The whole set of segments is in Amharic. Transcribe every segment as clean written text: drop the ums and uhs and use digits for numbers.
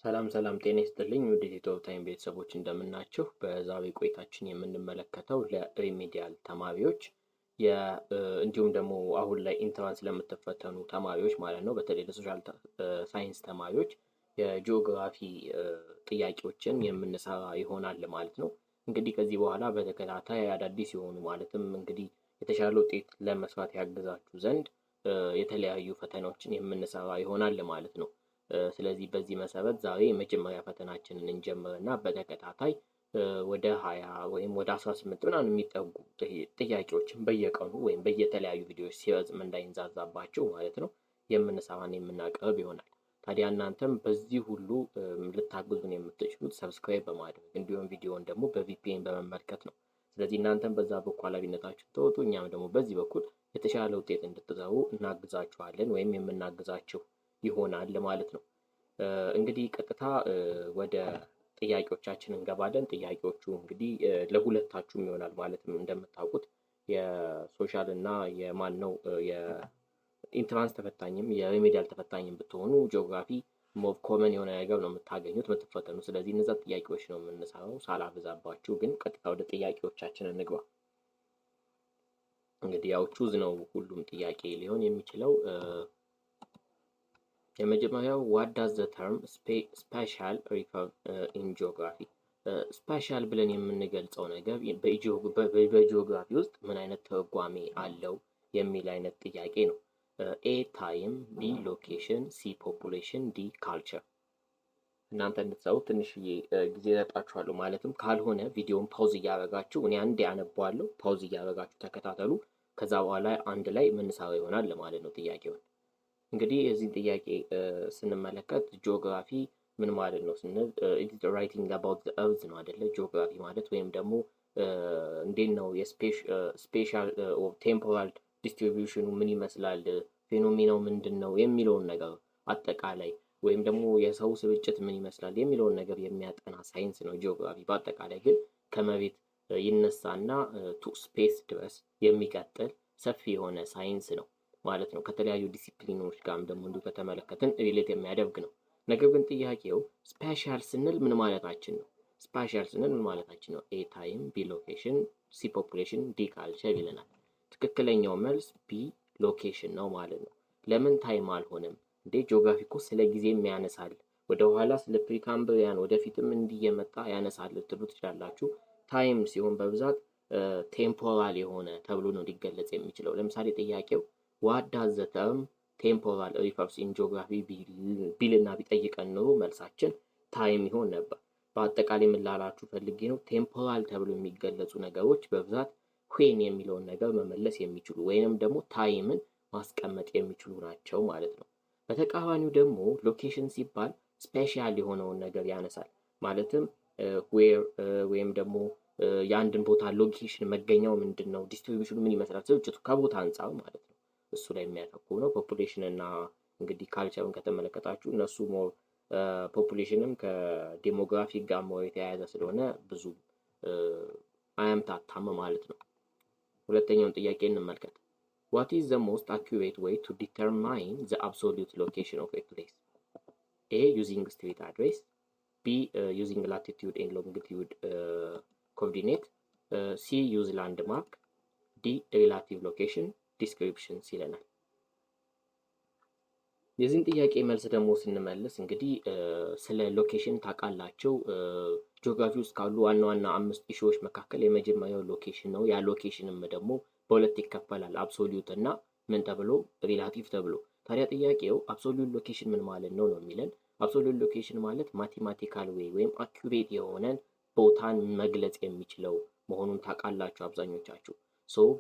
ሰላም ጤና ይስጥልኝ ውድ የኢትዮ ታይም ቤተሰቦች እንደምናችሁ። በዛሬ ቆይታችን የምንመለከተው ለሪሜዲያል ተማሪዎች እንዲሁም ደግሞ አሁን ላይ ኢንትራንስ ለምትፈተኑ ተማሪዎች ማለት ነው፣ በተለይ ለሶሻል ሳይንስ ተማሪዎች የጂኦግራፊ ጥያቄዎችን የምንሰራ ይሆናል ማለት ነው። እንግዲህ ከዚህ በኋላ በተከታታይ አዳዲስ የሆኑ ማለትም እንግዲህ የተሻለ ውጤት ለመስራት ያግዛችሁ ዘንድ የተለያዩ ፈተናዎችን የምንሰራ ይሆናል ማለት ነው። ስለዚህ በዚህ መሰረት ዛሬ የመጀመሪያ ፈተናችንን እንጀምርና በተከታታይ ወደ 20 ወይም ወደ 18 ምናምን የሚጠጉ ጥያቄዎችን በየቀኑ ወይም በየተለያዩ ቪዲዮዎች ሲረዝም እንዳይንዛዛባቸው ማለት ነው የምንሰራን የምናቀርብ ይሆናል። ታዲያ እናንተም በዚህ ሁሉ ልታግዙን የምትችሉት ሰብስክራይብ በማድረግ እንዲሁም ቪዲዮውን ደግሞ በቪፒኤን በመመልከት ነው። ስለዚህ እናንተም በዛ በኩል ኃላፊነታችሁን ተወጡ፣ እኛም ደግሞ በዚህ በኩል የተሻለ ውጤት እንድትሰሩ እናግዛችኋለን ወይም የምናግዛችሁ ይሆናል ማለት ነው። እንግዲህ ቀጥታ ወደ ጥያቄዎቻችን እንገባለን። ጥያቄዎቹ እንግዲህ ለሁለታችሁም ይሆናል ማለትም እንደምታውቁት የሶሻል እና የማን ነው የኢንትራንስ ተፈታኝም የሪሜዲያል ተፈታኝም ብትሆኑ ጂኦግራፊ ሞር ኮመን የሆነ ነገር ነው የምታገኙት የምትፈተኑ። ስለዚህ እነዛ ጥያቄዎች ነው የምንሰራው። ሳላበዛባችሁ ግን ቀጥታ ወደ ጥያቄዎቻችን እንግባ። እንግዲህ ያው ቹዝ ነው ሁሉም ጥያቄ ሊሆን የሚችለው። የመጀመሪያው ዋት ዳዝ ዘ ተርም ስፓሻል ሪፈር ኢን ጂኦግራፊ? ስፓሻል ብለን የምንገልጸው ነገር በጂኦግራፊ ውስጥ ምን አይነት ትርጓሜ አለው የሚል አይነት ጥያቄ ነው። ኤ ታይም፣ ቢ ሎኬሽን፣ ሲ ፖፑሌሽን፣ ዲ ካልቸር። እናንተ እንድትሰሩ ትንሽዬ ጊዜ ሰጣችኋለሁ። ማለትም ካልሆነ ቪዲዮን ፓውዝ እያደረጋችሁ እኔ አንዴ አነባዋለሁ፣ ፓውዝ እያደረጋችሁ ተከታተሉ። ከዛ በኋላ አንድ ላይ የምንሰራው ይሆናል ለማለት ነው ጥያቄውን። እንግዲህ የዚህን ጥያቄ ስንመለከት ጂኦግራፊ ምን ማለት ነው ስንል ራይቲንግ አባውት ዘ እርዝ ነው አይደለ? ጂኦግራፊ ማለት ወይም ደግሞ እንዴት ነው የስፔሻል ቴምፖራል ዲስትሪቢዩሽኑ ምን ይመስላል፣ ፌኖሜናው ምንድን ነው የሚለውን ነገር አጠቃላይ ወይም ደግሞ የሰው ስብጭት ምን ይመስላል የሚለውን ነገር የሚያጠና ሳይንስ ነው ጂኦግራፊ። በአጠቃላይ ግን ከመሬት ይነሳና ቱ ስፔስ ድረስ የሚቀጥል ሰፊ የሆነ ሳይንስ ነው ማለት ነው። ከተለያዩ ዲሲፕሊኖች ጋርም ደግሞ እንዲሁ ከተመለከትን ሪሌት የሚያደርግ ነው። ነገር ግን ጥያቄው ስፓሻል ስንል ምን ማለታችን ነው? ስፓሻል ስንል ምን ማለታችን ነው? ኤ ታይም፣ ቢ ሎኬሽን፣ ሲ ፖፑሌሽን፣ ዲ ካልቸር ይለናል። ትክክለኛው መልስ ቢ ሎኬሽን ነው ማለት ነው። ለምን ታይም አልሆነም እንዴ? ጂኦግራፊ እኮ ስለ ጊዜም ያነሳል፣ ወደኋላ ስለ ፕሪካምብሪያን ወደፊትም እንዲየመጣ ያነሳል ልትሉ ትችላላችሁ። ታይም ሲሆን በብዛት ቴምፖራል የሆነ ተብሎ ነው ሊገለጽ የሚችለው። ለምሳሌ ጥያቄው ዋት ዳዝ ዘ ተርም ቴምፖራል ሪፈርስ ኢን ጂኦግራፊ ቢልና ቢጠይቀን ኖሮ መልሳችን ታይም ይሆን ነበር። በአጠቃላይ የምላላችሁ ፈልጌ ነው ቴምፖራል ተብሎ የሚገለጹ ነገሮች በብዛት ዌን የሚለውን ነገር መመለስ የሚችሉ ወይንም ደግሞ ታይምን ማስቀመጥ የሚችሉ ናቸው ማለት ነው። በተቃራኒው ደግሞ ሎኬሽን ሲባል ስፔሻል የሆነውን ነገር ያነሳል። ማለትም ዌር ወይም ደግሞ የአንድን ቦታ ሎኬሽን መገኛው ምንድን ነው፣ ዲስትሪቢዩሽኑ ምን ይመስላል፣ ስርጭቱ ከቦታ አንጻር ማለት ነው። እሱ ላይ የሚያተኩር ነው። ፖፑሌሽን እና እንግዲህ ካልቸርን ከተመለከታችሁ እነሱ ሞር ፖፑሌሽንም ከዴሞግራፊ ጋር ሞር የተያያዘ ስለሆነ ብዙ አያምታታም ማለት ነው። ሁለተኛውን ጥያቄ እንመልከት። ዋት ኢዝ ዘ ሞስት አኩሬት ዌይ ቱ ዲተርማይን ዘ አብሶሉት ሎኬሽን ኦፍ ኤ ፕሌስ? ኤ ዩዚንግ ስትሪት አድሬስ፣ ቢ ዩዚንግ ላቲቲዩድ ኤንድ ሎንጊቲዩድ ኮኦርዲኔት፣ ሲ ዩዝ ላንድማርክ፣ ዲ ሪላቲቭ ሎኬሽን ዲስክሪፕሽንስ ይለናል። የዚህን ጥያቄ መልስ ደግሞ ስንመልስ እንግዲህ ስለ ሎኬሽን ታውቃላችሁ። ጂኦግራፊ ውስጥ ካሉ ዋና ዋና 5 ኢሹዎች መካከል የመጀመሪያው ሎኬሽን ነው። ያ ሎኬሽንም ደግሞ በሁለት ይከፈላል፣ አብሶሉት እና ምን ተብሎ ሪላቲቭ ተብሎ። ታዲያ ጥያቄው አብሶሉት ሎኬሽን ምን ማለት ነው ነው የሚለን። አብሶሉት ሎኬሽን ማለት ማቴማቲካል ዌይ ወይም አኩሬት የሆነን ቦታን መግለጽ የሚችለው መሆኑን ታውቃላችሁ አብዛኞቻችሁ።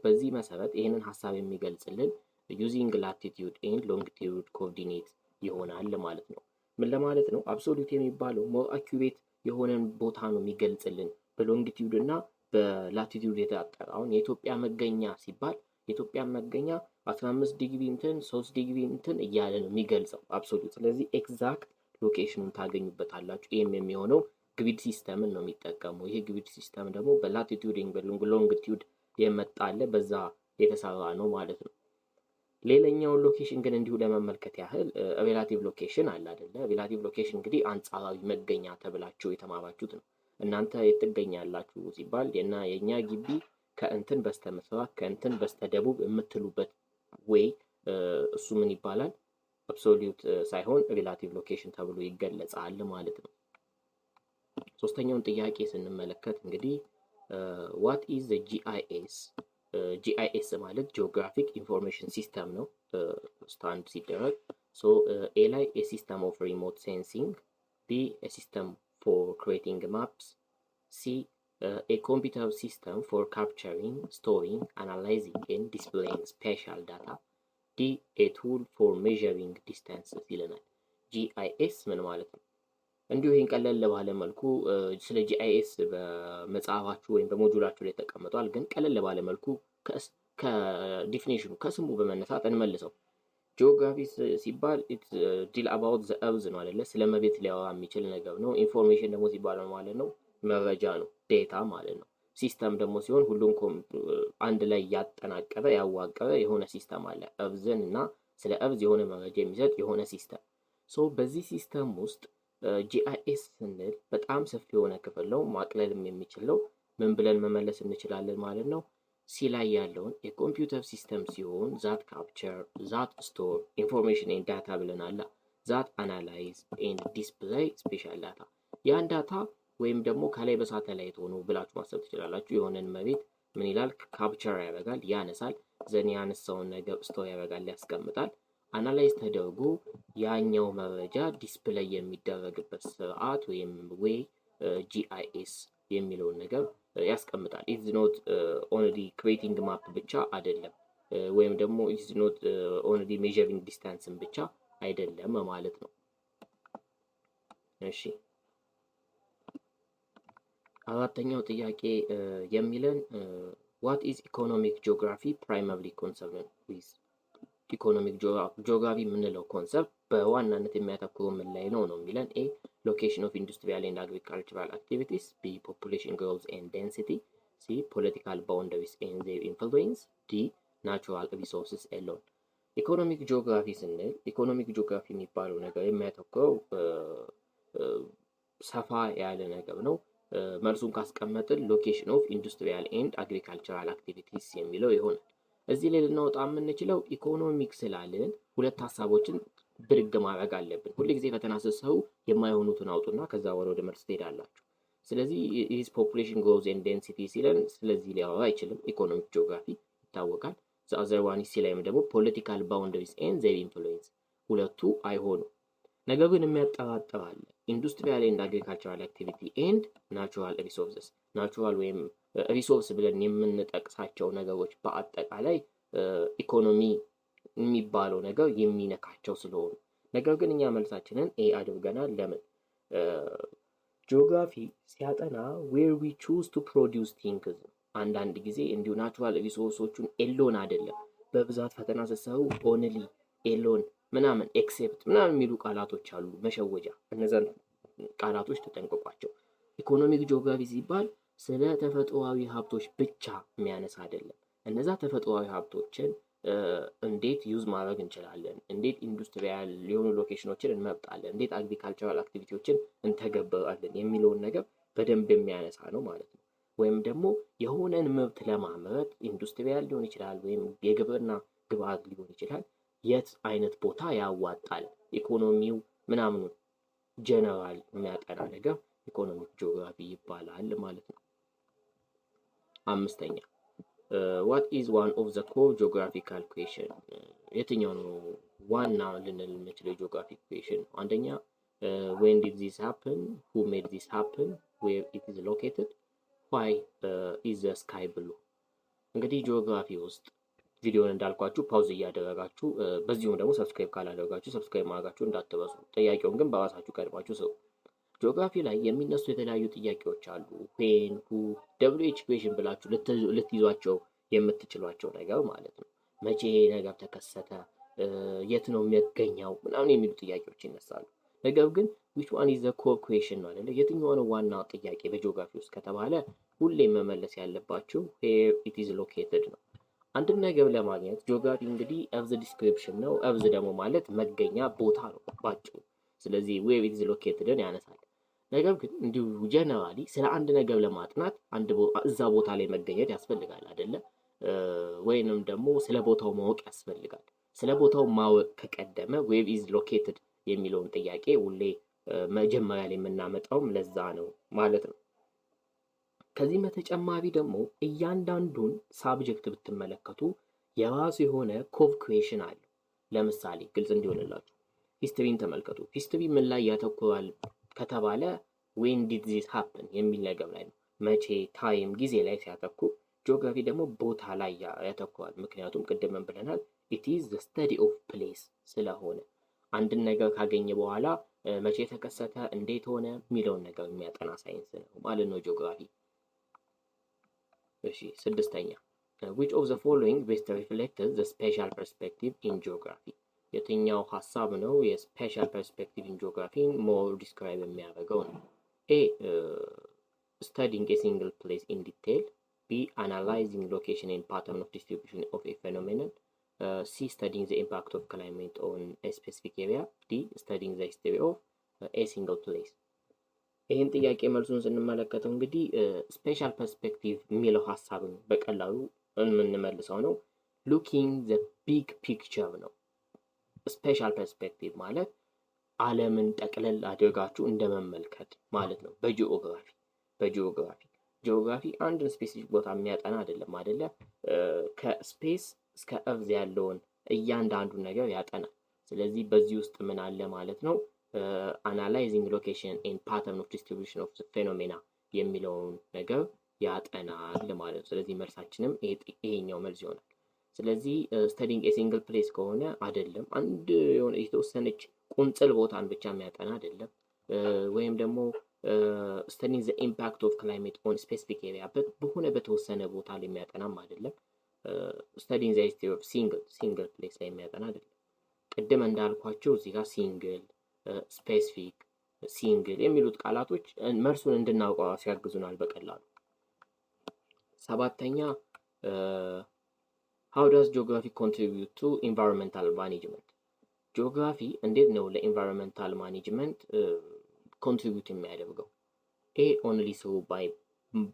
በዚህ መሰረት ይህንን ሀሳብ የሚገልጽልን ዩዚንግ ላቲቲዩድ ኤንድ ሎንጊቲዩድ ኮኦርዲኔት ይሆናል ማለት ነው። ምን ለማለት ነው? አብሶሉት የሚባለው ሞር አኩሬት የሆነን ቦታ ነው የሚገልጽልን በሎንጊቲዩድ እና በላቲቲዩድ የተጣጠረ። አሁን የኢትዮጵያ መገኛ ሲባል የኢትዮጵያ መገኛ 15 ዲግሪ እንትን 3 ዲግሪ እንትን እያለ ነው የሚገልጸው አብሶሉት። ስለዚህ ኤግዛክት ሎኬሽኑን ታገኙበታላችሁ። ይህም የሚሆነው ግሪድ ሲስተምን ነው የሚጠቀሙ። ይሄ ግሪድ ሲስተም ደግሞ በላቲቲዩድ በሎንጊቲዩድ የመጣ አለ፣ በዛ የተሰራ ነው ማለት ነው። ሌላኛው ሎኬሽን ግን እንዲሁ ለመመልከት ያህል ሪላቲቭ ሎኬሽን አለ አይደለ? ሪላቲቭ ሎኬሽን እንግዲህ አንጻራዊ መገኛ ተብላችሁ የተማራችሁት ነው። እናንተ የት ትገኛላችሁ ሲባል የኛ ግቢ ከእንትን በስተ ምስራቅ ከእንትን በስተ ደቡብ የምትሉበት ወይ እሱ ምን ይባላል? አብሶሉት ሳይሆን ሪላቲቭ ሎኬሽን ተብሎ ይገለጻል ማለት ነው። ሶስተኛውን ጥያቄ ስንመለከት እንግዲህ ዋት ኢዝ ዘ ጂአይኤስ? ጂአይኤስ ማለት ጂኦግራፊክ ኢንፎርሜሽን ሲስተም ነው ስታንድ ሲደረግ። ሶ ኤ ላይ ኤ ሲስተም ኦፍ ሪሞት ሴንሲንግ፣ ቢ ኤ ሲስተም ፎር ክሬቲንግ ማፕስ፣ ሲ ኤ ኮምፒውተር ሲስተም ፎር ካፕቸሪንግ ስቶሪንግ አናላይዚንግ ኤንድ ዲስፕሌይንግ ስፔሻል ዳታ፣ ዲ ኤ ቱል ፎር ሜዠሪንግ ዲስታንስስ ይለናል። ጂአይኤስ ምን ማለት ነው? እንዲሁ ይህን ቀለል ባለ መልኩ ስለ ጂአይኤስ በመጽሐፋችሁ ወይም በሞጁላችሁ ላይ ተቀምጧል። ግን ቀለል ባለ መልኩ ከዲፊኔሽኑ ከስሙ በመነሳት እንመልሰው። ጂኦግራፊ ሲባል ዲል አባውት ዘ እርዝ ነው አይደለ? ስለ መሬት ሊያወራ የሚችል ነገር ነው። ኢንፎርሜሽን ደግሞ ሲባል ማለት ነው መረጃ ነው፣ ዴታ ማለት ነው። ሲስተም ደግሞ ሲሆን ሁሉም አንድ ላይ ያጠናቀረ ያዋቀረ የሆነ ሲስተም አለ። እርዝን እና ስለ እርዝ የሆነ መረጃ የሚሰጥ የሆነ ሲስተም። ሶ በዚህ ሲስተም ውስጥ ጂአይኤስ ስንል በጣም ሰፊ የሆነ ክፍል ነው። ማቅለልም የሚችለው ምን ብለን መመለስ እንችላለን ማለት ነው። ሲ ላይ ያለውን የኮምፒውተር ሲስተም ሲሆን ዛት ካፕቸር ዛት ስቶር ኢንፎርሜሽን ኤንድ ዳታ ብለናል። ዛት አናላይዝ ኤንድ ዲስፕሌይ ስፔሻል ዳታ ያን ዳታ ወይም ደግሞ ከላይ በሳተላይት ሆኖ ብላችሁ ማሰብ ትችላላችሁ። የሆነን መሬት ምን ይላል? ካፕቸር ያደርጋል፣ ያነሳል። ዘን ያነሳውን ነገር ስቶር ያደርጋል፣ ያስቀምጣል። አናላይዝ ተደርጎ ያኛው መረጃ ዲስፕሌይ የሚደረግበት ስርዓት ወይም ዌይ ጂአይኤስ የሚለውን ነገር ያስቀምጣል። ኢትስ ኖት ኦንሊ ክሬቲንግ ማፕ ብቻ አይደለም፣ ወይም ደግሞ ኢትስ ኖት ኦንሊ ሜዠሪንግ ዲስታንስን ብቻ አይደለም ማለት ነው። እሺ አራተኛው ጥያቄ የሚለን ዋት ኢዝ ኢኮኖሚክ ጂኦግራፊ ፕራይመሪሊ ኮንሰርን ዊዝ? ኢኮኖሚክ ጂኦግራፊ የምንለው ኮንሰፕት በዋናነት የሚያተኩረው ምን ላይ ነው የሚለን። ኤ ሎኬሽን ኦፍ ኢንዱስትሪያል ኤንድ አግሪካልቸራል አክቲቪቲስ፣ ቢ ፖፑሌሽን ግሮዝ ኤንድ ዴንሲቲ፣ ሲ ፖለቲካል ባውንደሪስ ኤንድ ዜር ኢንፍሉዌንስ፣ ዲ ናቹራል ሪሶርስስ ኤሎን። ኢኮኖሚክ ጂኦግራፊ ስንል ኢኮኖሚክ ጂኦግራፊ የሚባለው ነገር የሚያተኩረው ሰፋ ያለ ነገር ነው። መልሱን ካስቀመጥን ሎኬሽን ኦፍ ኢንዱስትሪያል ኤንድ አግሪካልቸራል አክቲቪቲስ የሚለው ይሆናል። እዚህ ላይ ልናወጣ የምንችለው ኢኮኖሚክ ስላልን ሁለት ሀሳቦችን ብድግ ማድረግ አለብን። ሁል ጊዜ ፈተና ስትሰሩ የማይሆኑትን አውጡና ከዛ ወደ መልስ ትሄዳላችሁ። ስለዚህ ኢዝ ፖፑሌሽን ግሮዝ ኤንድ ዴንሲቲ ሲለን ስለዚህ ሊያወራ አይችልም። ኢኮኖሚክ ጂኦግራፊ ይታወቃል። ዘአዘር ዋን ሲ ላይም ደግሞ ፖለቲካል ባውንደሪስ ኤንድ ዜር ኢንፍሉዌንስ ሁለቱ አይሆኑም። ነገር ግን የሚያጠራጥር አለ። ኢንዱስትሪያል ኤንድ አግሪካልቸራል አክቲቪቲ ኤንድ ናቹራል ሪሶርስስ። ናቹራል ወይም ሪሶርስ ብለን የምንጠቅሳቸው ነገሮች በአጠቃላይ ኢኮኖሚ የሚባለው ነገር የሚነካቸው ስለሆኑ፣ ነገር ግን እኛ መልሳችንን ኤ አድርገናል። ለምን? ጂኦግራፊ ሲያጠና ዌር ዊ ቹዝ ቱ ፕሮዲውስ ቲንግስ። አንዳንድ ጊዜ እንዲሁ ናቹራል ሪሶርሶቹን ኤሎን አይደለም። በብዛት ፈተና ስትሰሩ ኦንሊ ኤሎን ምናምን ኤክሴፕት ምናምን የሚሉ ቃላቶች አሉ፣ መሸወጃ። እነዛን ቃላቶች ተጠንቅቋቸው። ኢኮኖሚክ ጂኦግራፊ ሲባል ስለ ተፈጥሯዊ ሀብቶች ብቻ የሚያነሳ አይደለም። እነዛ ተፈጥሯዊ ሀብቶችን እንዴት ዩዝ ማድረግ እንችላለን፣ እንዴት ኢንዱስትሪያል የሆኑ ሎኬሽኖችን እንመርጣለን፣ እንዴት አግሪካልቸራል አክቲቪቲዎችን እንተገብራለን የሚለውን ነገር በደንብ የሚያነሳ ነው ማለት ነው። ወይም ደግሞ የሆነን ምርት ለማምረት ኢንዱስትሪያል ሊሆን ይችላል፣ ወይም የግብርና ግብዓት ሊሆን ይችላል። የት አይነት ቦታ ያዋጣል፣ ኢኮኖሚው ምናምኑ ጀነራል የሚያጠና ነገር ኢኮኖሚክ ጂኦግራፊ ይባላል ማለት ነው። አምስተኛ ዋት ኢዝ ዋን ኦፍ ዘ ኮር ጂኦግራፊካል ኩዌሽን? የትኛው ነው ዋና ልንል የምንችለው የጂኦግራፊክ ኩዌሽን? አንደኛ ዌን ዲድ ዚስ ሃፕን፣ ሁ ሜድ ዚስ ሃፕን፣ ዌር ኢት ኢዝ ሎኬትድ፣ ዋይ ኢዝ ዘ ስካይ ብሉ። እንግዲህ ጂኦግራፊ ውስጥ ቪዲዮን እንዳልኳችሁ ፓውዝ እያደረጋችሁ በዚሁም ደግሞ ሰብስክራይብ ካላደረጋችሁ ሰብስክራይብ ማድረጋችሁ እንዳትረሱ። ጥያቄውን ግን በራሳችሁ ቀድማችሁ ስሩ። ጂኦግራፊ ላይ የሚነሱ የተለያዩ ጥያቄዎች አሉ። ዌን፣ ሁ፣ ደብሊው ኤች ኢኩዌሽን ብላችሁ ልትይዟቸው የምትችሏቸው ነገር ማለት ነው። መቼ ነገር ተከሰተ፣ የት ነው የሚገኘው ምናምን የሚሉ ጥያቄዎች ይነሳሉ። ነገር ግን ዊች ዋን ኢዝ ዘ ኮር ኩዌሽን ነው አይደለ? የትኛው ነው ዋና ጥያቄ በጂኦግራፊ ውስጥ ከተባለ ሁሌም መመለስ ያለባችሁ ዌር ኢት ኢዝ ሎኬትድ ነው። አንድን ነገር ለማግኘት ጂኦግራፊ እንግዲህ ኤርዝ ዲስክሪፕሽን ነው። ኤርዝ ደግሞ ማለት መገኛ ቦታ ነው ባጭሩ። ስለዚህ ዌር ኢት ኢዝ ሎኬትድን ያነሳል። ነገር ግን እንዲሁ ጀነራሊ ስለ አንድ ነገር ለማጥናት እዛ ቦታ ላይ መገኘት ያስፈልጋል አይደለ? ወይንም ደግሞ ስለ ቦታው ማወቅ ያስፈልጋል። ስለ ቦታው ማወቅ ከቀደመ ዌር ኢዝ ሎኬትድ የሚለውን ጥያቄ ሁሌ መጀመሪያ ላይ የምናመጣውም ለዛ ነው ማለት ነው። ከዚህ በተጨማሪ ደግሞ እያንዳንዱን ሳብጀክት ብትመለከቱ የራሱ የሆነ ኮቭ ኩዌሽን አለው። ለምሳሌ ግልጽ እንዲሆንላችሁ ሂስትሪን ተመልከቱ። ሂስትሪ ምን ላይ ያተኩራል ከተባለ ዌን ዲድ ዚስ ሃፕን የሚል ነገር ላይ ነው። መቼ፣ ታይም፣ ጊዜ ላይ ሲያተኩር፣ ጂኦግራፊ ደግሞ ቦታ ላይ ያተኩራል። ምክንያቱም ቅድም ብለናል ኢት ኢዝ ዘ ስተዲ ኦፍ ፕሌስ ስለሆነ አንድን ነገር ካገኘ በኋላ መቼ ተከሰተ፣ እንዴት ሆነ የሚለውን ነገር የሚያጠና ሳይንስ ነው ማለት ነው ጂኦግራፊ። እሺ ስድስተኛ which of the following best reflects the spatial perspective in geography? የትኛው ሀሳብ ነው የስፔሻል ፐርስፔክቲቭ ኢን ጂኦግራፊን ሞር ዲስክራይብ የሚያደርገው ነው? ኤ studying a single place in detail, B analyzing location and pattern of distribution of a phenomenon, C studying the impact of climate on a specific area, D studying the history of a single place. ይህን ጥያቄ መልሱን ስንመለከተው እንግዲህ ስፔሻል ፐርስፔክቲቭ የሚለው ሀሳብን በቀላሉ የምንመልሰው ነው ሉኪንግ ዘ ቢግ ፒክቸር ነው። ስፔሻል ፐርስፔክቲቭ ማለት ዓለምን ጠቅለል አድርጋችሁ እንደመመልከት ማለት ነው። ጂኦግራፊ አንድን ስፔሲፊክ ቦታ የሚያጠና አይደለም አይደለ? ከስፔስ እስከ እርዝ ያለውን እያንዳንዱን ነገር ያጠናል። ስለዚህ በዚህ ውስጥ ምን አለ ማለት ነው? አናላይዚንግ ሎኬሽን ኤንድ ፓተርን ኦፍ ዲስትሪቢዩሽን ኦፍ ፌኖሜና የሚለውን ነገር ያጠናል ማለት ነው። ስለዚህ መልሳችንም ይሄኛው መልስ ይሆናል። ስለዚህ ስተዲንግ ኤ ሲንግል ፕሌስ ከሆነ አይደለም፣ አንድ የሆነ የተወሰነች ቁንጽል ቦታን ብቻ የሚያጠና አይደለም። ወይም ደግሞ ስተዲንግ ዘ ኢምፓክት ኦፍ ክላይሜት ኦን ስፔሲፊክ ኤሪያ በሆነ በተወሰነ ቦታ ላይ የሚያጠናም አይደለም። ስተዲንግ ዘ ሂስትሪ ኦፍ ሲንግል ፕሌስ ላይ የሚያጠና አይደለም። ቅድም እንዳልኳቸው እዚህ ጋር ሲንግል፣ ስፔሲፊክ፣ ሲንግል የሚሉት ቃላቶች መልሱን እንድናውቀው ያግዙናል በቀላሉ። ሰባተኛ how does geography contribute to environmental management? ጂኦግራፊ እንዴት ነው ለኢንቫይሮንመንታል ማኔጅመንት ኮንትሪቢዩት የሚያደርገው? ኤ only through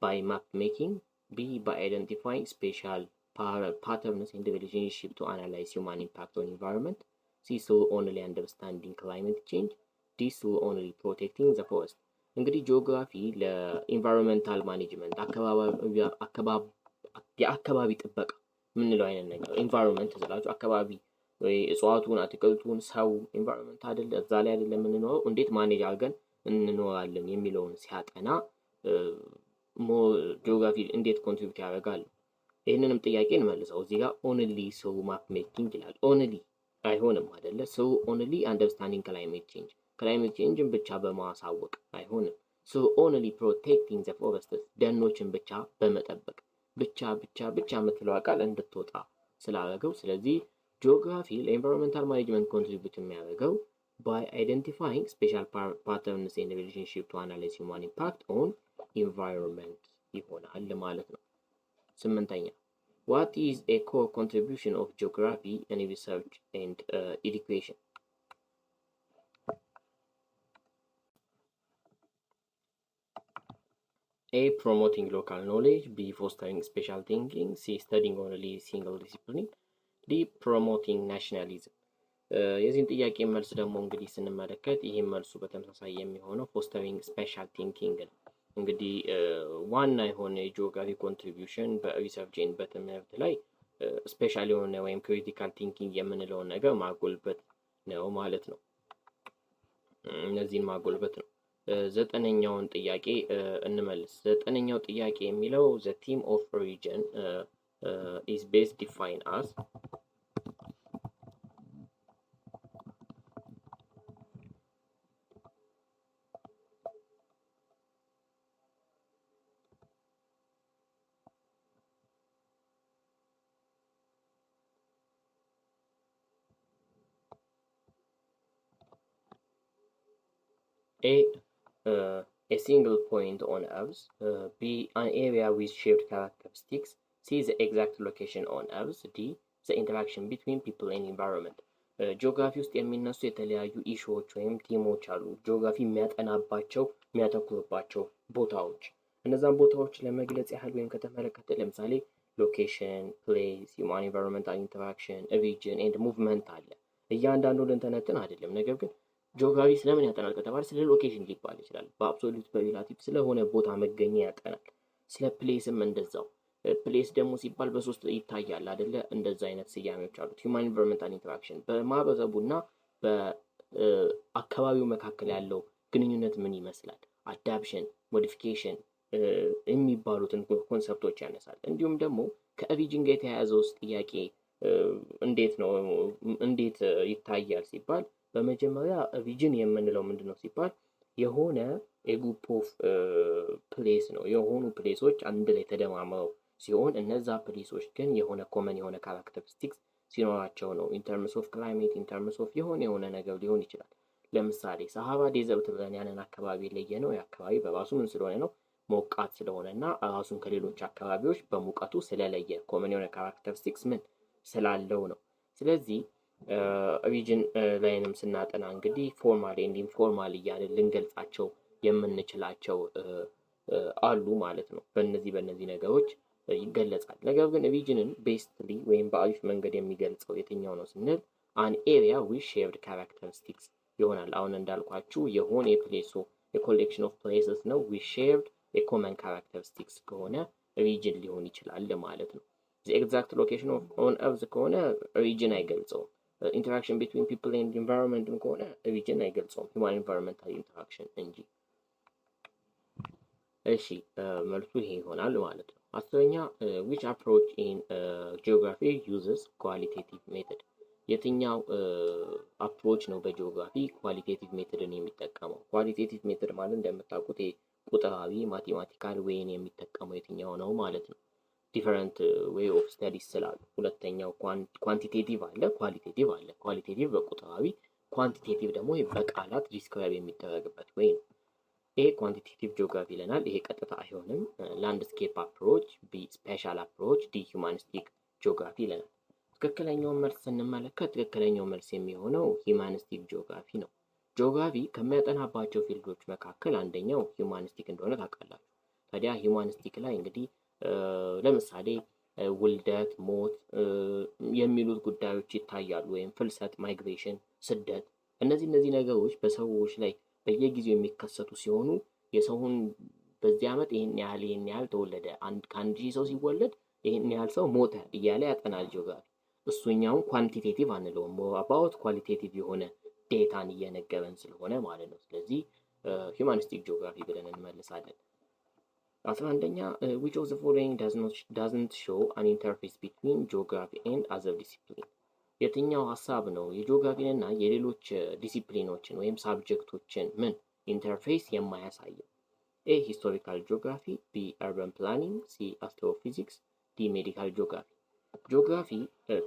by map making, B by identifying special patterns in the relationship to analyze human impact on environment, C through only understanding climate change, D through only protecting the forest. እንግዲህ ጂኦግራፊ ለኢንቫይሮንመንታል ማኔጅመንት የአካባቢ ጥበቃ ምንለው አይነት ነገር ኢንቫይሮንመንት ስላችሁ አካባቢ ወይ እጽዋቱን፣ አትክልቱን፣ ሰው ኢንቫይሮንመንት አይደለ እዛ ላይ አይደለ የምንኖረው፣ እንዴት ማኔጅ አድርገን እንኖራለን የሚለውን ሲያጠና ጂኦግራፊ እንዴት ኮንትሪቢዩት ያደርጋል? ይህንንም ጥያቄ እንመልሰው። እዚህ ጋር ኦንሊ ስሩ ማፕ ሜኪንግ ይላል። ኦንሊ አይሆንም አይደለ? ስሩ ኦንሊ አንደርስታንዲንግ ክላይሜት ቼንጅን ብቻ በማሳወቅ አይሆንም። ስሩ ኦንሊ ፕሮቴክቲንግ ዘ ፎረስትስ ደኖችን ብቻ በመጠበቅ ብቻ የምትለው ቃል እንድትወጣ ስላደረገው፣ ስለዚህ ጂኦግራፊ ለኢንቫይሮንመንታል ማኔጅመንት ኮንትሪቢዩት የሚያደርገው by identifying special patterns in relationship to analyze human impact on environment ይሆናል ማለት ነው። ስምንተኛ what is a core contribution of geography in research and education? A promoting local knowledge, B fostering special thinking, C studying only single discipline, D promoting nationalism. የዚህን ጥያቄ መልስ ደግሞ እንግዲህ ስንመለከት ይህም መልሱ በተመሳሳይ የሚሆነው ፎስተሪንግ ስፔሻል ቲንኪንግ ነው። እንግዲህ ዋና የሆነ የጂኦግራፊ ኮንትሪቢዩሽን በሪሰርች ኤንድ በትምህርት ላይ ስፔሻል የሆነ ወይም ክሪቲካል ቲንኪንግ የምንለውን ነገር ማጎልበት ነው ማለት ነው። እነዚህን ማጎልበት ነው። ዘጠነኛውን ጥያቄ እንመልስ። ዘጠነኛው ጥያቄ የሚለው the theme of region is best defined as A single point on Earth, B an area with shared characteristics, ሲ ዘ ኤግዛክት ሎኬሽን ኦን እርዝ። ዲ ዘ ኢንተራክሽን ቢትዊን ፒፕል ኤንድ ኢንቫይሮንመንት። ጂኦግራፊ ውስጥ የሚነሱ የተለያዩ ኢሹዎች ወይም ቲሞች አሉ። ጂኦግራፊ የሚያጠናባቸው የሚያተኩርባቸው ቦታዎች። እነዛን ቦታዎች ለመግለጽ ያህል ወይም ከተመለከተ ለምሳሌ ሎኬሽን፣ ፕሌስ፣ ሂውማን ኢንቫይሮንመንታል ኢንተራክሽን፣ ሪጅን ኤንድ ሙቭመንት አለ። እያንዳንዱ ልንተነትን አይደለም። ነገር ግን ጂኦግራፊ ስለምን ያጠናል ከተባለ ስለ ሎኬሽን ሊባል ይችላል። በአብሶሉት በሪላቲቭ ስለሆነ ቦታ መገኛ ያጠናል። ስለ ፕሌስም እንደዛው። ፕሌስ ደግሞ ሲባል በሶስት ይታያል አይደለ? እንደዛ አይነት ስያሜዎች አሉት። ሂውማን ኢንቫይሮንመንታል ኢንተራክሽን በማህበረሰቡና በአካባቢው መካከል ያለው ግንኙነት ምን ይመስላል፣ አዳፕሽን፣ ሞዲፊኬሽን የሚባሉትን ኮንሰፕቶች ያነሳል። እንዲሁም ደግሞ ከሪጅን ጋር የተያያዘው ውስጥ ጥያቄ እንዴት ይታያል ሲባል በመጀመሪያ ሪጅን የምንለው ምንድን ነው ሲባል የሆነ የግሩፕ ኦፍ ፕሌስ ነው። የሆኑ ፕሌሶች አንድ ላይ ተደማምረው ሲሆን እነዛ ፕሌሶች ግን የሆነ ኮመን የሆነ ካራክተሪስቲክስ ሲኖራቸው ነው። ኢንተርምስ ኦፍ ክላይሜት፣ ኢንተርምስ ኦፍ የሆነ ነገር ሊሆን ይችላል። ለምሳሌ ሰሃራ ዴዘርት ብለን ያንን አካባቢ ለየ ነው። የአካባቢ በራሱ ምን ስለሆነ ነው? ሞቃት ስለሆነ እና ራሱን ከሌሎች አካባቢዎች በሙቀቱ ስለለየ ኮመን የሆነ ካራክተሪስቲክስ ምን ስላለው ነው። ስለዚህ ሪጅን ላይንም ስናጠና እንግዲህ ፎርማል ኤንድ ኢንፎርማል እያልን ልንገልጻቸው የምንችላቸው አሉ ማለት ነው። በእነዚህ ነገሮች ይገለጻል። ነገር ግን ሪጅንን ቤስትሊ ወይም በአሪፍ መንገድ የሚገልጸው የትኛው ነው ስንል አን ኤሪያ ዊዝ ሼርድ ካራክተሪስቲክስ ይሆናል። አሁን እንዳልኳችሁ የሆነ የፕሌሱ የኮሌክሽን ኦፍ ፕሌስስ ነው። ዊዝ ሼርድ የኮመን ካራክተሪስቲክስ ከሆነ ሪጅን ሊሆን ይችላል ማለት ነው። ኤግዛክት ሎኬሽን ኦን እርዝ ከሆነ ሪጅን አይገልጸውም። ኢንተራክሽን ቢትዊን ፒፕል ኤንድ ኢንቫይሮንመንትም ከሆነ ሪጅን አይገልጸውም፣ ሂውማን ኢንቫይሮንመንታል ኢንተራክሽን እንጂ። እሺ መልሱ ይሄ ይሆናል ማለት ነው። አስረኛ which approach in geography uses qualitative method? የትኛው አፕሮች ነው በጂኦግራፊ ኳሊቴቲቭ ሜተድን የሚጠቀመው? ኳሊቴቲቭ ሜተድ ማለት እንደምታውቁት ቁጥራዊ ማቴማቲካል ዌይን የሚጠቀመው የትኛው ነው ማለት ነው። ዲፈረንት ዌይ ኦፍ ስተዲስ ስላሉ ሁለተኛው ኳንቲቴቲቭ አለ፣ ኳሊቴቲቭ አለ። ኳሊቴቲቭ በቁጥራዊ፣ ኳንቲቴቲቭ ደግሞ በቃላት ዲስክራይብ የሚደረግበት ወይ ነው። ኤ ኳንቲቴቲቭ ጂኦግራፊ ይለናል። ይሄ ቀጥታ አይሆንም። ላንድስኬፕ አፕሮች፣ ቢ ስፔሻል አፕሮች፣ ዲ ሂውማኒስቲክ ጂኦግራፊ ይለናል። ትክክለኛውን መልስ ስንመለከት ትክክለኛው መልስ የሚሆነው ሂውማኒስቲክ ጂኦግራፊ ነው። ጂኦግራፊ ከሚያጠናባቸው ፊልዶች መካከል አንደኛው ሂውማኒስቲክ እንደሆነ ታውቃላችሁ። ታዲያ ሂውማኒስቲክ ላይ እንግዲህ ለምሳሌ ውልደት፣ ሞት የሚሉት ጉዳዮች ይታያሉ። ወይም ፍልሰት፣ ማይግሬሽን፣ ስደት። እነዚህ ነገሮች በሰዎች ላይ በየጊዜው የሚከሰቱ ሲሆኑ የሰውን በዚህ ዓመት ይህን ያህል ተወለደ፣ ከአንድ ሺህ ሰው ሲወለድ ይህን ያህል ሰው ሞተ እያለ ያጠናል ጂኦግራፊ። እሱኛውን ኳንቲቴቲቭ አንለውም፣ አባውት ኳሊቴቲቭ የሆነ ዴታን እየነገረን ስለሆነ ማለት ነው። ስለዚህ ሂውማኒስቲክ ጂኦግራፊ ብለን እንመልሳለን። 11ኛ which of the following doesn't show an interface between geography and other discipline? የትኛው ሀሳብ ነው የጂኦግራፊንና የሌሎች ዲሲፕሊኖችን ወይም ሳብጀክቶችን ምን ኢንተርፌስ የማያሳየው? ኤ ሂስቶሪካል ጂኦግራፊ፣ ቢ አርባን ፕላኒንግ፣ ሲ አስትሮፊዚክስ፣ ዲ ሜዲካል ጂኦግራፊ። ጂኦግራፊ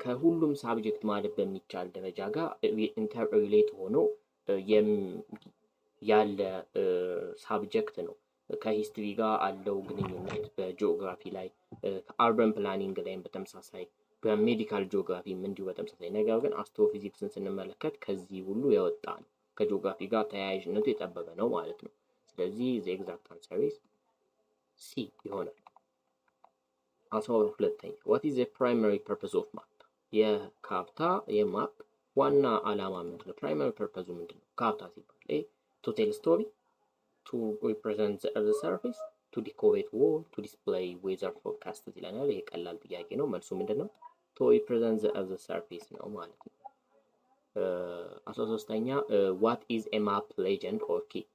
ከሁሉም ሳብጀክት ማለት በሚቻል ደረጃ ጋር ኢንተርሪሌት ሆኖ ያለ ሳብጀክት ነው። ከሂስትሪ ጋር አለው ግንኙነት በጂኦግራፊ ላይ፣ ከአርባን ፕላኒንግ ላይም በተመሳሳይ፣ በሜዲካል ጂኦግራፊም እንዲሁ በተመሳሳይ። ነገር ግን አስትሮፊዚክስን ስንመለከት ከዚህ ሁሉ የወጣ ነው፣ ከጂኦግራፊ ጋር ተያያዥነቱ የጠበበ ነው ማለት ነው። ስለዚህ ዘ ኤግዛክት አንሰር ኢዝ ሲ ይሆናል። 12ኛ what is the primary purpose of map? የካርታ የማፕ ዋና ዓላማ ምንድን ነው? ፕራይመሪ ፐርፐዙ ምንድን ነው? ካርታ ሲባል to tell story, to represent the earth surface, to decorate wall, to display weather forecast ይለናል። ይሄ ቀላል ጥያቄ ነው። መልሱ ምንድን ነው? to represent the earth surface ነው ማለት ነው። 13ኛ what is a map legend or key?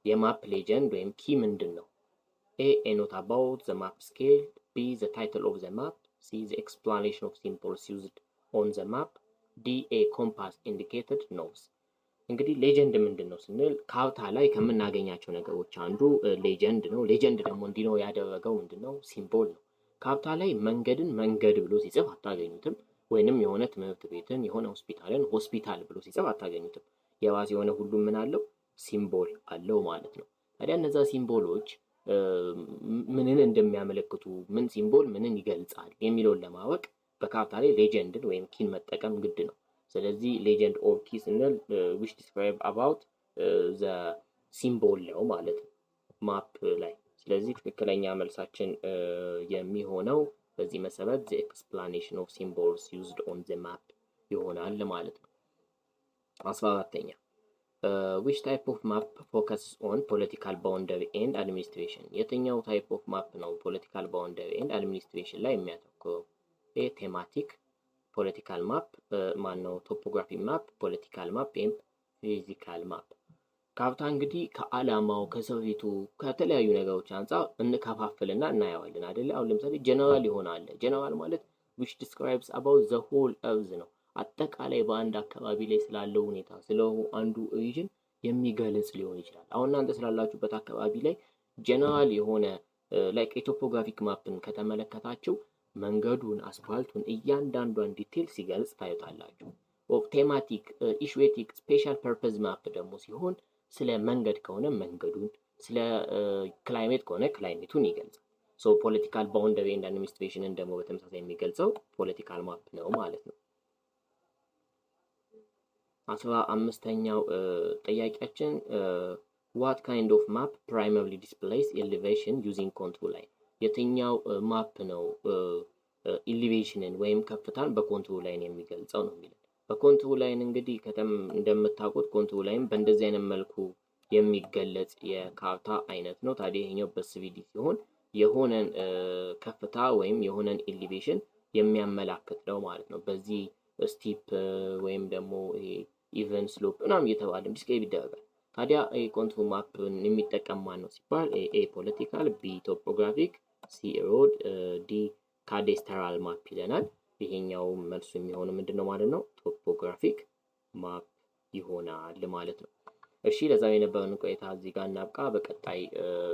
የማፕ ሌጀንድ ወይም ኪ ምንድን ነው? A note about the map scale, B the title of the map, C the explanation of symbols used on the map, D a compass indicated knows። እንግዲህ ሌጀንድ ምንድን ነው ስንል ካርታ ላይ ከምናገኛቸው ነገሮች አንዱ ሌጀንድ ነው። ሌጀንድ ደግሞ እንዲህ ያደረገው ምንድን ነው? ሲምቦል ነው። ካርታ ላይ መንገድን መንገድ ብሎ ሲጽፍ አታገኙትም። ወይንም የሆነ ትምህርት ቤትን የሆነ ሆስፒታልን ሆስፒታል ብሎ ሲጽፍ አታገኙትም። የራስ የሆነ ሁሉም ምን አለው? ሲምቦል አለው ማለት ነው። ታዲያ እነዛ ሲምቦሎች ምንን እንደሚያመለክቱ ምን ሲምቦል ምንን ይገልጻል የሚለውን ለማወቅ በካርታ ላይ ሌጀንድን ወይም ኪን መጠቀም ግድ ነው። ስለዚህ ሌጀንድ ኦር ኪ ስንል ዊች ዲስክራይብ አባውት ዘ ሲምቦል ነው ማለት ነው ማፕ ላይ። ስለዚህ ትክክለኛ መልሳችን የሚሆነው በዚህ መሰረት ዘ ኤክስፕላኔሽን ኦፍ ሲምቦልስ ዩዝድ ኦን ዘ ማፕ ይሆናል ማለት ነው። 14ኛ which type of map focuses on political boundary and administration? የትኛው ታይፕ ኦፍ ማፕ ነው ፖለቲካል ባውንደሪ ኤንድ አድሚኒስትሬሽን ላይ የሚያተኩረው? ቴማቲክ ፖለቲካል ማፕ ማነው? ቶፖግራፊ ማፕ፣ ፖለቲካል ማፕ ኤንድ ፊዚካል ማፕ። ካርታ እንግዲህ ከዓላማው ከሰፊቱ ከተለያዩ ነገሮች አንጻር እንከፋፍልና እናየዋለን አይደለ? አሁን ለምሳሌ ጀነራል ይሆናል። ጀነራል ማለት which describes about the whole earth ነው። አጠቃላይ በአንድ አካባቢ ላይ ስላለው ሁኔታ ስለ አንዱ ሪጅን የሚገልጽ ሊሆን ይችላል። አሁን እናንተ ስላላችሁበት አካባቢ ላይ ጀነራል የሆነ ላይክ የቶፖግራፊክ ማፕን ከተመለከታችሁ መንገዱን፣ አስፋልቱን እያንዳንዷን ዲቴል ሲገልጽ ታዩታላችሁ። ቴማቲክ፣ ኢሹዌቲክ፣ ስፔሻል ፐርፐዝ ማፕ ደግሞ ሲሆን ስለ መንገድ ከሆነ መንገዱን፣ ስለ ክላይሜት ከሆነ ክላይሜቱን ይገልጻል። ሶ ፖለቲካል ባውንደሪ ኤንድ አድሚኒስትሬሽንን ደግሞ በተመሳሳይ የሚገልጸው ፖለቲካል ማፕ ነው ማለት ነው። 15ኛው ጥያቄያችን what kind of map primarily displays elevation using contour line? የትኛው ማፕ ነው ኢሊቬሽንን ወይም ከፍታን በኮንቱር ላይን የሚገልጸው ነው የሚለው። በኮንቱር ላይን እንግዲህ እንደምታውቁት ኮንቱር ላይን በእንደዚህ አይነት መልኩ የሚገለጽ የካርታ አይነት ነው። ታዲያ ይሄኛው በስቪዲ ሲሆን የሆነን ከፍታ ወይም የሆነን ኢሊቬሽን የሚያመላክት ነው ማለት ነው። በዚህ ስቲፕ ወይም ደግሞ ይሄ ኢቨን ስሎፕ ምናምን እየተባለ ዲስክራይብ ይደረጋል። ታዲያ ኮንቱር ማፕን የሚጠቀም ማን ነው ሲባል ኤ ፖለቲካል፣ ቢ ቶፖግራፊክ፣ ሲ ሮድ፣ ዲ ካዴስትራል ማፕ ይለናል። ይሄኛው መልሱ የሚሆነው ምንድነው ማለት ነው? ቶፖግራፊክ ማፕ ይሆናል ማለት ነው። እሺ ለዛሬ የነበረን ቆይታ እዚህ ጋር እናብቃ። በቀጣይ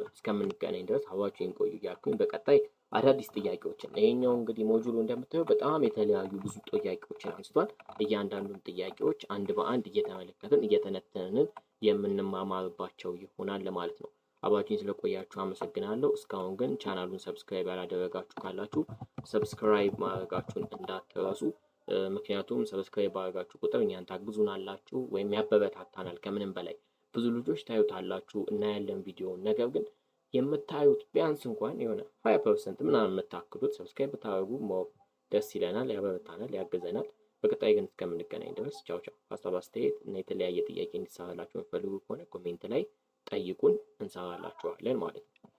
እስከምንገናኝ ድረስ አብራችሁን ቆዩ እያልኩኝ በቀጣይ አዳዲስ ጥያቄዎችን ይሄኛው እንግዲህ ሞጁሉ እንደምታየው በጣም የተለያዩ ብዙ ጥያቄዎችን አንስቷል። እያንዳንዱን ጥያቄዎች አንድ በአንድ እየተመለከትን እየተነተንን የምንማማርባቸው ይሆናል ማለት ነው። አብራችሁን ስለቆያችሁ አመሰግናለሁ። እስካሁን ግን ቻናሉን ሰብስክራይብ ያላደረጋችሁ ካላችሁ ሰብስክራይብ ማድረጋችሁን እንዳትረሱ። ምክንያቱም ሰብስክራይብ ባደረጋችሁ ቁጥር እኛን ታግዙናላችሁ ወይም ያበረታታናል። ከምንም በላይ ብዙ ልጆች ታዩታላችሁ እናያለን ቪዲዮውን፣ ነገር ግን የምታዩት ቢያንስ እንኳን የሆነ 20% ምናምን የምታክሉት ሰብስክራይብ ብታደርጉ ደስ ይለናል፣ ያበረታናል፣ ያግዘናል። በቀጣይ ግን እስከምንገናኝ ድረስ ቻው ቻው። ሀሳብ አስተያየት እና የተለያየ ጥያቄ እንዲሰራላችሁ የምትፈልጉ ከሆነ ኮሜንት ላይ ጠይቁን፣ እንሰራላችኋለን ማለት ነው።